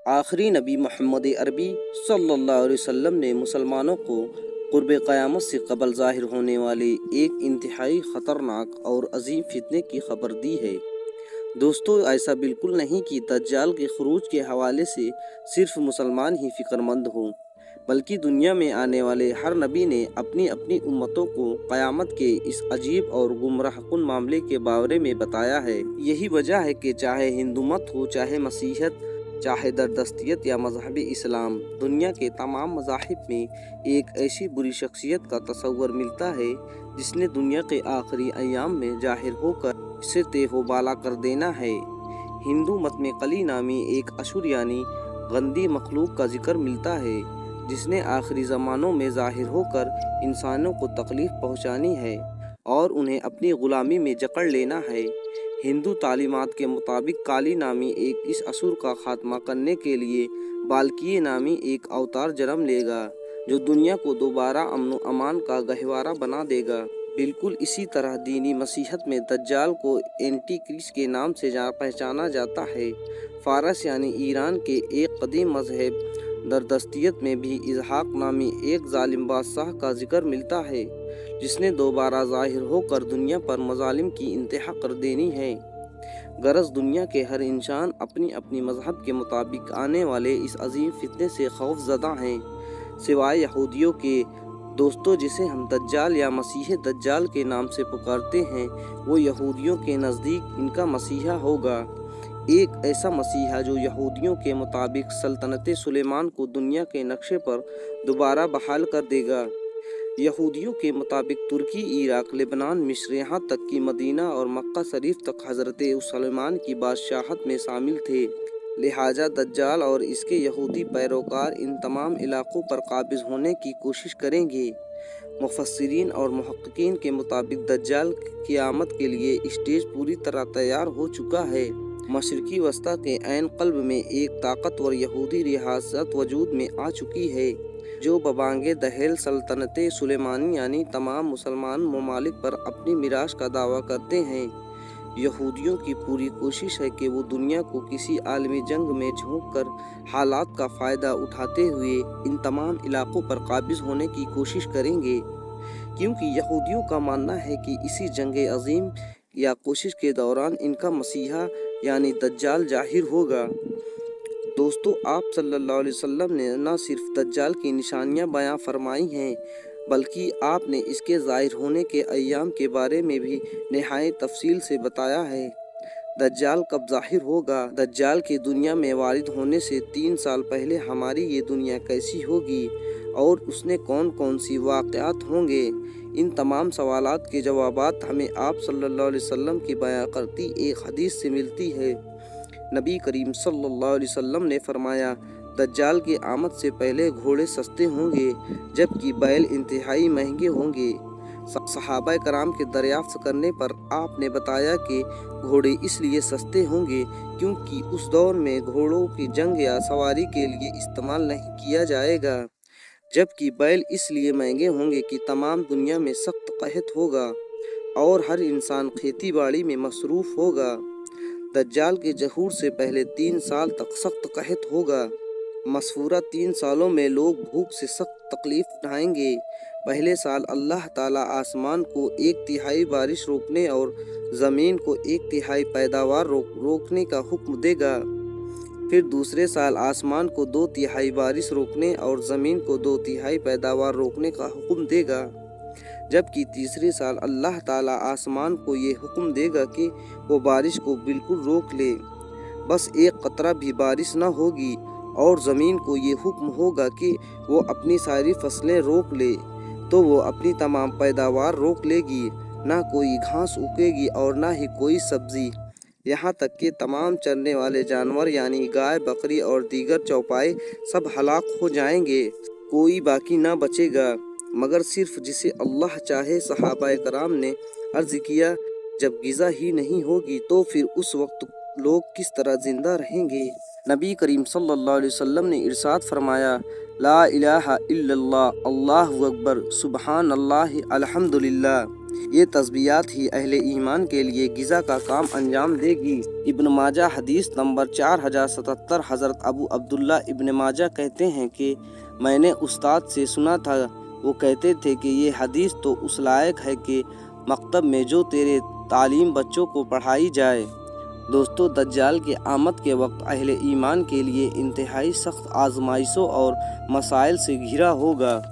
آخری نبی محمد عربی صلی اللہ علیہ وسلم نے مسلمانوں کو قرب قیامت سے قبل ظاہر ہونے والے ایک انتہائی خطرناک اور عظیم فتنے کی خبر دی ہے۔ دوستو، ایسا بالکل نہیں کہ دجال کے خروج کے حوالے سے صرف مسلمان ہی فکر مند ہوں، بلکہ دنیا میں آنے والے ہر نبی نے اپنی اپنی امتوں کو قیامت کے اس عجیب اور گمراہ کن معاملے کے بارے میں بتایا ہے۔ یہی وجہ ہے کہ چاہے ہندو مت ہو، چاہے مسیحیت، چاہے زردشتیت یا مذہب اسلام، دنیا کے تمام مذاہب میں ایک ایسی بری شخصیت کا تصور ملتا ہے جس نے دنیا کے آخری ایام میں ظاہر ہو کر اسے تیہ و بالا کر دینا ہے۔ ہندو مت میں کلی نامی ایک اسور یعنی گندی مخلوق کا ذکر ملتا ہے جس نے آخری زمانوں میں ظاہر ہو کر انسانوں کو تکلیف پہنچانی ہے اور انہیں اپنی غلامی میں جکڑ لینا ہے۔ ہندو تعلیمات کے مطابق کالی نامی ایک اس اسور کا خاتمہ کرنے کے لیے بالکی نامی ایک اوتار جنم لے گا جو دنیا کو دوبارہ امن و امان کا گہوارہ بنا دے گا۔ بالکل اسی طرح دینی مسیحیت میں دجال کو اینٹی کرسٹ کے نام سے پہچانا جاتا ہے۔ فارس یعنی ایران کے ایک قدیم مذہب زردشتیت میں بھی اسحاق نامی ایک ظالم بادشاہ کا ذکر ملتا ہے جس نے دوبارہ ظاہر ہو کر دنیا پر مظالم کی انتہا کر دینی ہے۔ غرض دنیا کے ہر انسان اپنی اپنی مذہب کے مطابق آنے والے اس عظیم فتنے سے خوف زدہ ہیں، سوائے یہودیوں کے۔ دوستو، جسے ہم دجال یا مسیح دجال کے نام سے پکارتے ہیں، وہ یہودیوں کے نزدیک ان کا مسیحا ہوگا، ایک ایسا مسیحا جو یہودیوں کے مطابق سلطنت سلیمان کو دنیا کے نقشے پر دوبارہ بحال کر دے گا۔ یہودیوں کے مطابق ترکی، عراق، لبنان، مصر، یہاں تک کہ مدینہ اور مکہ شریف تک حضرت سلیمان کی بادشاہت میں شامل تھے، لہٰذا دجال اور اس کے یہودی پیروکار ان تمام علاقوں پر قابض ہونے کی کوشش کریں گے۔ مفسرین اور محققین کے مطابق دجال قیامت کے لیے اسٹیج پوری طرح تیار ہو چکا ہے۔ مشرقی وسطی کے عین قلب میں ایک طاقتور یہودی ریاست وجود میں آ چکی ہے جو ببانگ دہل سلطنت سلیمانی یعنی تمام مسلمان ممالک پر اپنی میراث کا دعویٰ کرتے ہیں۔ یہودیوں کی پوری کوشش ہے کہ وہ دنیا کو کسی عالمی جنگ میں جھونک کر حالات کا فائدہ اٹھاتے ہوئے ان تمام علاقوں پر قابض ہونے کی کوشش کریں گے، کیونکہ یہودیوں کا ماننا ہے کہ اسی جنگ عظیم یا کوشش کے دوران ان کا مسیحا یعنی دجال ظاہر ہوگا۔ دوستو، آپ صلی اللہ علیہ وسلم نے نہ صرف دجال کی نشانیاں بیان فرمائی ہیں بلکہ آپ نے اس کے ظاہر ہونے کے ایام کے بارے میں بھی نہایت تفصیل سے بتایا ہے۔ دجال کب ظاہر ہوگا؟ دجال کے دنیا میں وارد ہونے سے 3 سال پہلے ہماری یہ دنیا کیسی ہوگی اور اس نے کون کون سی واقعات ہوں گے؟ ان تمام سوالات کے جوابات ہمیں آپ صلی اللہ علیہ وسلم کی بیان کرتی ایک حدیث سے ملتی ہے۔ نبی کریم صلی اللہ علیہ وسلم نے فرمایا، دجال کی آمد سے پہلے گھوڑے سستے ہوں گے جبکہ بیل انتہائی مہنگے ہوں گے۔ صحابہ کرام کے دریافت کرنے پر آپ نے بتایا کہ گھوڑے اس لیے سستے ہوں گے کیونکہ اس دور میں گھوڑوں کی جنگ یا سواری کے لیے استعمال نہیں کیا جائے گا، جبکہ بیل اس لیے مہنگے ہوں گے کہ تمام دنیا میں سخت قحط ہوگا اور ہر انسان کھیتی باڑی میں مصروف ہوگا۔ دجال کے ظہور سے پہلے 3 سال تک سخت قحط ہوگا۔ مذکورہ 3 سالوں میں لوگ بھوک سے سخت تکلیف اٹھائیں گے۔ پہلے سال اللہ تعالیٰ آسمان کو 1/3 بارش روکنے اور زمین کو 1/3 پیداوار روکنے کا حکم دے گا۔ پھر دوسرے سال آسمان کو 2/3 بارش روکنے اور زمین کو 2/3 پیداوار روکنے کا حکم دے گا، جبکہ تیسرے سال اللہ تعالیٰ آسمان کو یہ حکم دے گا کہ وہ بارش کو بالکل روک لے، بس ایک قطرہ بھی بارش نہ ہوگی، اور زمین کو یہ حکم ہوگا کہ وہ اپنی ساری فصلیں روک لے، تو وہ اپنی تمام پیداوار روک لے گی، نہ کوئی گھاس اگے گی اور نہ ہی کوئی سبزی، یہاں تک کہ تمام چرنے والے جانور یعنی گائے، بکری اور دیگر چوپائے سب ہلاک ہو جائیں گے، کوئی باقی نہ بچے گا مگر صرف جسے اللہ چاہے۔ صحابہ کرام نے عرض کیا، جب غذا ہی نہیں ہوگی تو پھر اس وقت لوگ کس طرح زندہ رہیں گے؟ نبی کریم صلی اللہ علیہ وسلم نے ارشاد فرمایا، لا الہ الا اللہ، اللہ اکبر، سبحان اللہ، الحمدللہ۔ یہ تسبیحات ہی اہل ایمان کے لیے غذا کا کام انجام دے گی۔ ابن ماجہ حدیث نمبر 4077۔ حضرت ابو عبداللہ ابن ماجہ کہتے ہیں کہ میں نے استاد سے سنا تھا، وہ کہتے تھے کہ یہ حدیث تو اس لائق ہے کہ مکتب میں جو تیرے تعلیم بچوں کو پڑھائی جائے۔ دوستو، دجال کے آمد کے وقت اہل ایمان کے لیے انتہائی سخت آزمائشوں اور مسائل سے گھرا ہوگا۔